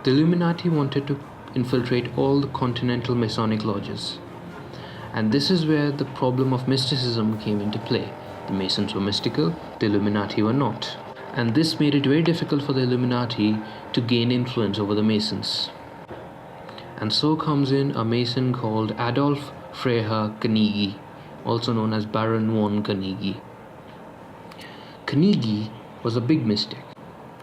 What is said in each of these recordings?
The Illuminati wanted to infiltrate all the continental Masonic lodges. And this is where the problem of mysticism came into play. The Masons were mystical, the Illuminati were not. And this made it very difficult for the Illuminati to gain influence over the Masons. And so comes in a Mason called Adolf Freiherr Carnegie, also known as Baron von Carnegie. Carnegie was a big mystic,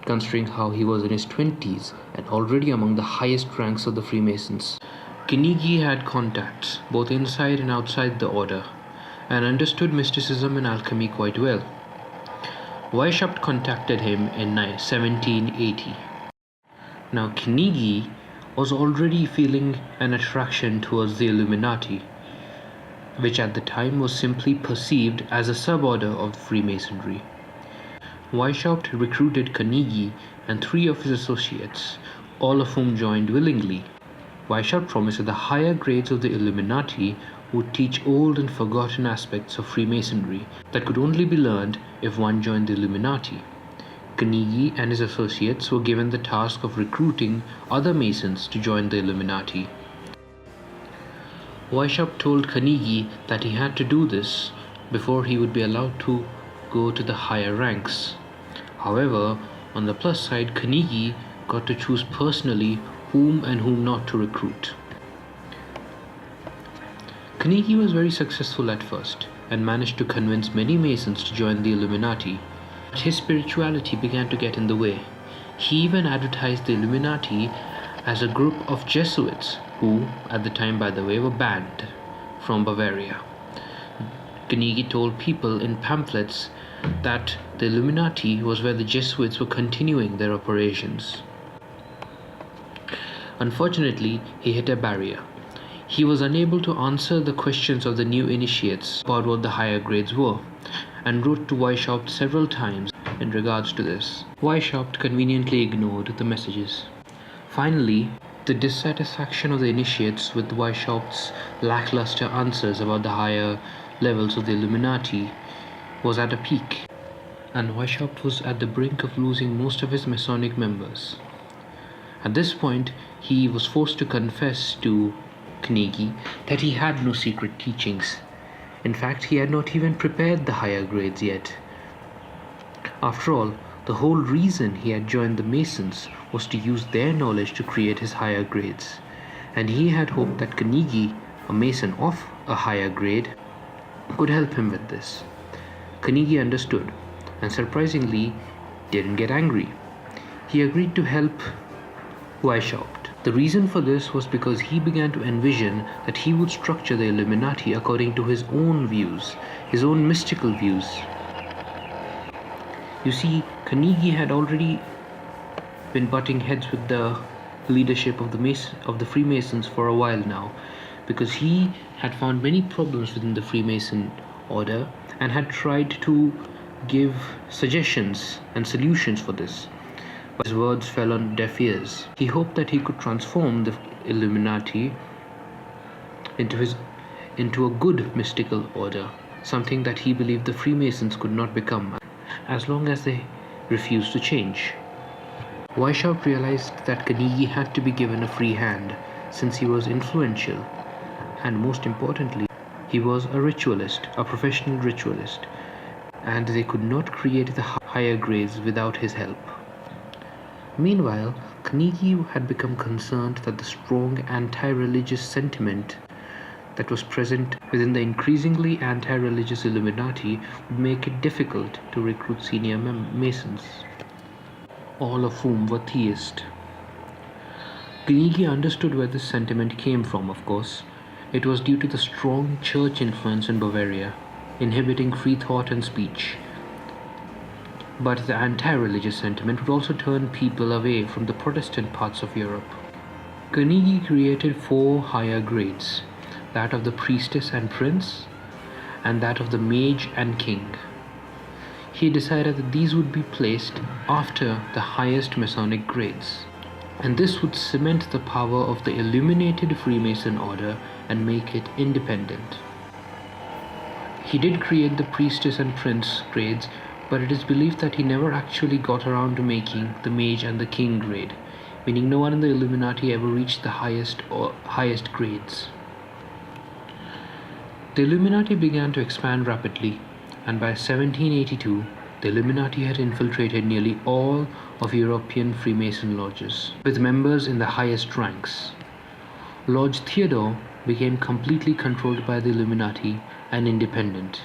considering how he was in his 20s and already among the highest ranks of the Freemasons. Carnegie had contacts both inside and outside the order and understood mysticism and alchemy quite well. Weishaupt contacted him in 1780. Now Carnegie was already feeling an attraction towards the Illuminati, which at the time was simply perceived as a suborder of Freemasonry. Weishaupt recruited Carnegie and 3 of his associates, all of whom joined willingly. Weishaupt promised that the higher grades of the Illuminati would teach old and forgotten aspects of Freemasonry that could only be learned if one joined the Illuminati. Carnegie and his associates were given the task of recruiting other Masons to join the Illuminati. Weishaupt told Carnegie that he had to do this before he would be allowed to go to the higher ranks. However, on the plus side, Carnegie got to choose personally whom and whom not to recruit. Carnegie was very successful at first and managed to convince many Masons to join the Illuminati. But his spirituality began to get in the way. He even advertised the Illuminati as a group of Jesuits who, at the time by the way, were banned from Bavaria. Carnegie told people in pamphlets that the Illuminati was where the Jesuits were continuing their operations. Unfortunately, he hit a barrier. He was unable to answer the questions of the new initiates about what the higher grades were, and wrote to Weishaupt several times in regards to this. Weishaupt conveniently ignored the messages. Finally, the dissatisfaction of the initiates with Weishaupt's lackluster answers about the higher levels of the Illuminati was at a peak, and Weishaupt was at the brink of losing most of his Masonic members. At this point, he was forced to confess to Carnegie that he had no secret teachings. In fact, he had not even prepared the higher grades yet. After all, the whole reason he had joined the Masons was to use their knowledge to create his higher grades, and he had hoped that Carnegie, a Mason of a higher grade, could help him with this. Carnegie understood, and surprisingly didn't get angry. He agreed to help Weishaupt. The reason for this was because he began to envision that he would structure the Illuminati according to his own views, his own mystical views. You see, Carnegie had already been butting heads with the leadership of the Freemasons for a while now, because he had found many problems within the Freemason order and had tried to give suggestions and solutions for this. But his words fell on deaf ears. He hoped that he could transform the Illuminati into a good mystical order, something that he believed the Freemasons could not become, as long as they refused to change. Weishaupt realized that Carnegie had to be given a free hand, since he was influential, and most importantly, he was a ritualist, a professional ritualist, and they could not create the higher grades without his help. Meanwhile, Carnegie had become concerned that the strong anti-religious sentiment that was present within the increasingly anti-religious Illuminati would make it difficult to recruit senior Masons, all of whom were theists. Carnegie understood where this sentiment came from, of course. It was due to the strong church influence in Bavaria, inhibiting free thought and speech. But the anti-religious sentiment would also turn people away from the Protestant parts of Europe. Carnegie created 4 higher grades, that of the priestess and prince, and that of the mage and king. He decided that these would be placed after the highest Masonic grades, and this would cement the power of the illuminated Freemason order and make it independent. He did create the priestess and prince grades, but it is believed that he never actually got around to making the mage and the king grade. meaning no one in the Illuminati ever reached the highest grades. The Illuminati began to expand rapidly, and by 1782, the Illuminati had infiltrated nearly all of European Freemason lodges, with members in the highest ranks. Lodge Theodore became completely controlled by the Illuminati and independent.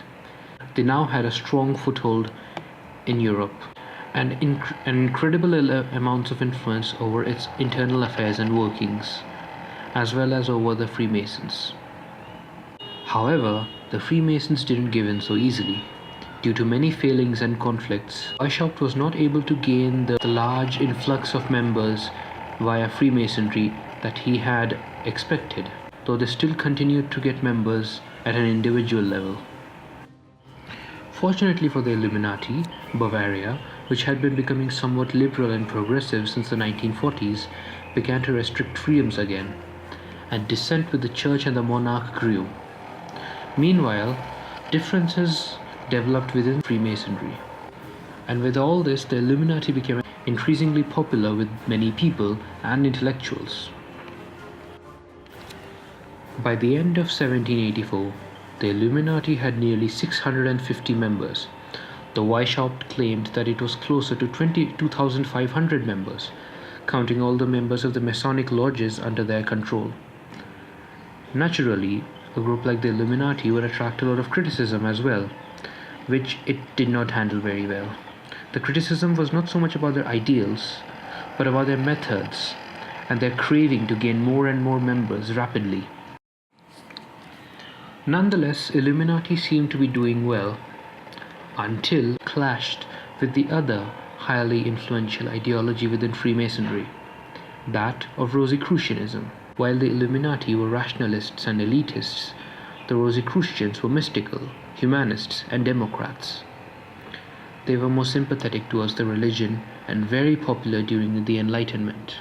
They now had a strong foothold in Europe and incredible amounts of influence over its internal affairs and workings, as well as over the Freemasons. However, the Freemasons didn't give in so easily. Due to many failings and conflicts, Weishaupt was not able to gain the large influx of members via Freemasonry that he had expected, though they still continued to get members at an individual level. Fortunately for the Illuminati, Bavaria, which had been becoming somewhat liberal and progressive since the 1940s, began to restrict freedoms again, and dissent with the church and the monarch grew. Meanwhile, differences developed within Freemasonry. And with all this, the Illuminati became increasingly popular with many people and intellectuals. By the end of 1784, the Illuminati had nearly 650 members. The Weishaupt claimed that it was closer to 22,500 members, counting all the members of the Masonic lodges under their control. Naturally, a group like the Illuminati would attract a lot of criticism as well, which it did not handle very well. The criticism was not so much about their ideals, but about their methods and their craving to gain more and more members rapidly. Nonetheless, Illuminati seemed to be doing well until it clashed with the other highly influential ideology within Freemasonry, that of Rosicrucianism. While the Illuminati were rationalists and elitists, the Rosicrucians were mystical, humanists, and democrats. They were more sympathetic towards the religion and very popular during the Enlightenment.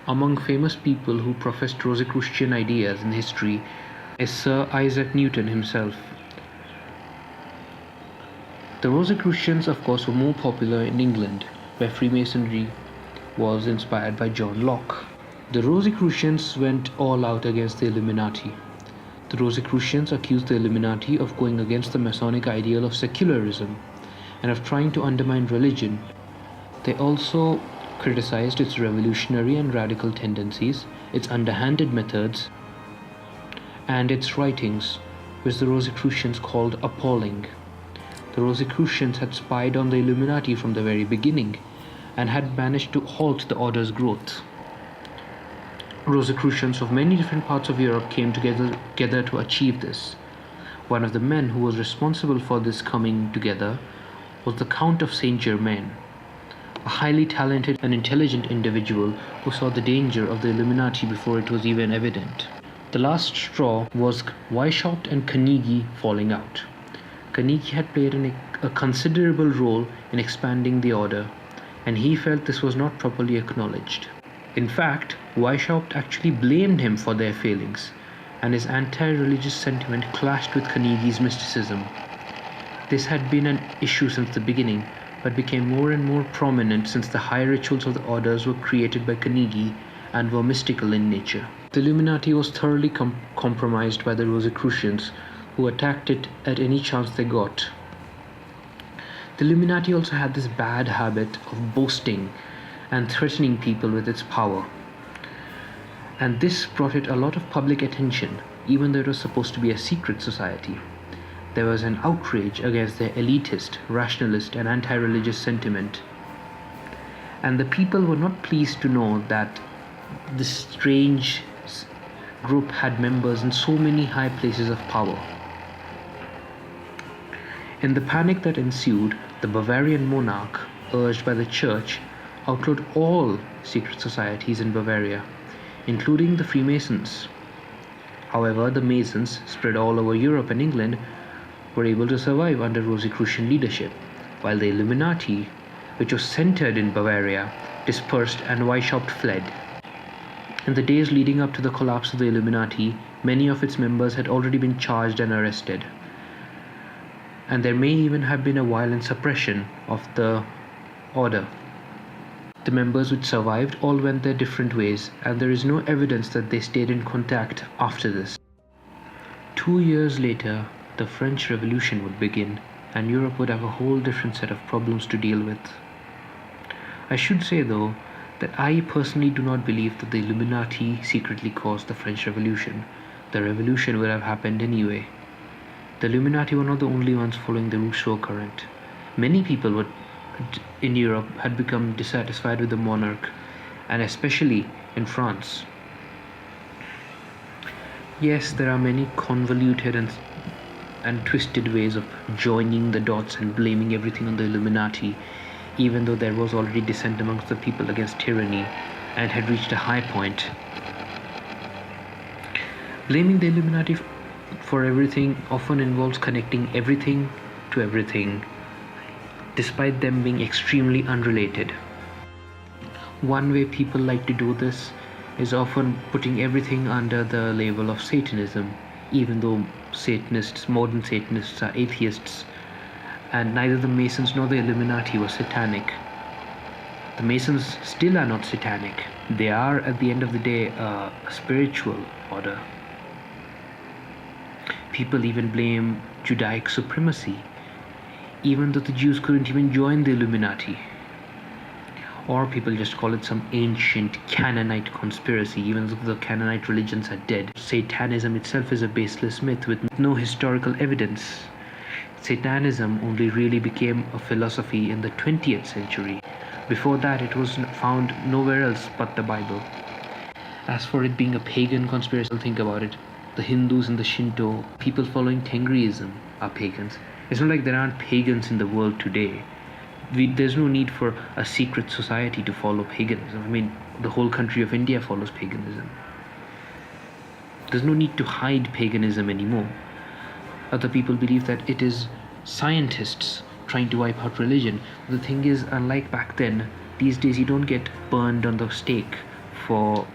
Among famous people who professed Rosicrucian ideas in history is Sir Isaac Newton himself. The Rosicrucians, of course, were more popular in England, where Freemasonry was inspired by John Locke. The Rosicrucians went all out against the Illuminati. The Rosicrucians accused the Illuminati of going against the Masonic ideal of secularism and of trying to undermine religion. They also criticized its revolutionary and radical tendencies, its underhanded methods, and its writings, which the Rosicrucians called appalling. The Rosicrucians had spied on the Illuminati from the very beginning and had managed to halt the order's growth. Rosicrucians of many different parts of Europe came together to achieve this. One of the men who was responsible for this coming together was the Count of Saint-Germain, a highly talented and intelligent individual who saw the danger of the Illuminati before it was even evident. The last straw was Weishaupt and Carnegie falling out. Carnegie had played a considerable role in expanding the order, and he felt this was not properly acknowledged. In fact, Weishaupt actually blamed him for their failings, and his anti-religious sentiment clashed with Carnegie's mysticism. This had been an issue since the beginning, but became more and more prominent since the high rituals of the orders were created by Carnegie and were mystical in nature. The Illuminati was thoroughly compromised by the Rosicrucians, who attacked it at any chance they got. The Illuminati also had this bad habit of boasting and threatening people with its power. And this brought it a lot of public attention, even though it was supposed to be a secret society. There was an outrage against their elitist, rationalist, and anti-religious sentiment. And the people were not pleased to know that this strange group had members in so many high places of power. In the panic that ensued, the Bavarian monarch, urged by the church, outlawed all secret societies in Bavaria, including the Freemasons. However, the Masons, spread all over Europe and England, were able to survive under Rosicrucian leadership, while the Illuminati, which was centered in Bavaria, dispersed and Weishaupt fled. In the days leading up to the collapse of the Illuminati, many of its members had already been charged and arrested, and there may even have been a violent suppression of the order. The members which survived all went their different ways, and there is no evidence that they stayed in contact after this. 2 years later, the French Revolution would begin, and Europe would have a whole different set of problems to deal with. I should say though, that I personally do not believe that the Illuminati secretly caused the French Revolution. The revolution would have happened anyway. The Illuminati were not the only ones following the Rousseau current. Many people in Europe had become dissatisfied with the monarch, and especially in France. Yes, there are many convoluted and twisted ways of joining the dots and blaming everything on the Illuminati, even though there was already dissent amongst the people against tyranny and had reached a high point. Blaming the Illuminati for everything often involves connecting everything to everything, despite them being extremely unrelated. One way people like to do this is often putting everything under the label of Satanism, even though modern Satanists are atheists, and neither the Masons nor the Illuminati were satanic. The Masons still are not satanic. They are, at the end of the day, a spiritual order. People even blame Judaic supremacy, even though the Jews couldn't even join the Illuminati. Or people just call it some ancient Canaanite conspiracy, even though the Canaanite religions are dead. Satanism itself is a baseless myth with no historical evidence. Satanism only really became a philosophy in the 20th century. Before that, it was found nowhere else but the Bible. As for it being a pagan conspiracy, think about it. The Hindus and the Shinto, people following Tengriism, are pagans. It's not like there aren't pagans in the world today. There's no need for a secret society to follow paganism. I mean, the whole country of India follows paganism. There's no need to hide paganism anymore. Other people believe that it is scientists trying to wipe out religion. The thing is, unlike back then, these days you don't get burned on the stake for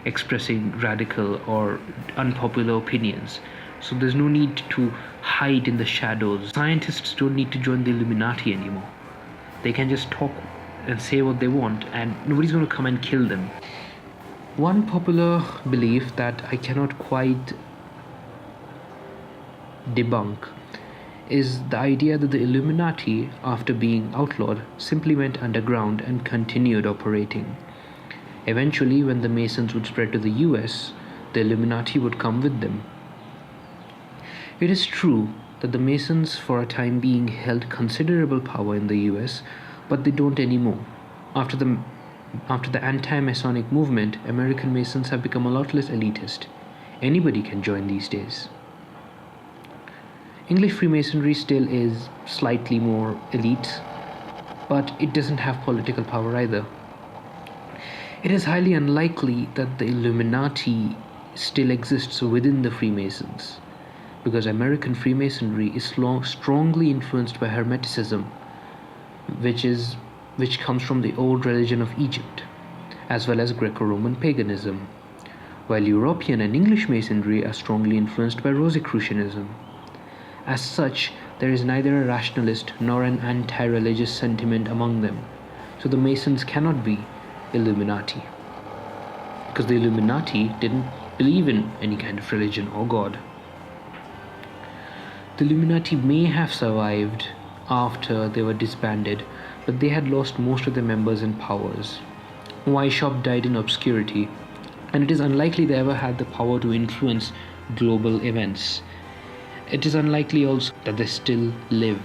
expressing radical or unpopular opinions. So there's no need to hide in the shadows. Scientists don't need to join the Illuminati anymore. They can just talk and say what they want, and nobody's going to come and kill them. One popular belief that I cannot quite debunk is the idea that the Illuminati, after being outlawed, simply went underground and continued operating. Eventually, when the Masons would spread to the US, the Illuminati would come with them. It is true that the Masons for a time being held considerable power in the US, but they don't anymore. After the anti-Masonic movement, American Masons have become a lot less elitist. Anybody can join these days. English Freemasonry still is slightly more elite, but it doesn't have political power either. It is highly unlikely that the Illuminati still exists within the Freemasons, because American Freemasonry is strongly influenced by Hermeticism, which comes from the old religion of Egypt, as well as Greco-Roman paganism, while European and English Masonry are strongly influenced by Rosicrucianism. As such, there is neither a rationalist nor an anti-religious sentiment among them, so the Masons cannot be Illuminati, because the Illuminati didn't believe in any kind of religion or God. The Illuminati may have survived after they were disbanded, but they had lost most of their members and powers. Weishaupt died in obscurity, and it is unlikely they ever had the power to influence global events. It is unlikely also that they still live.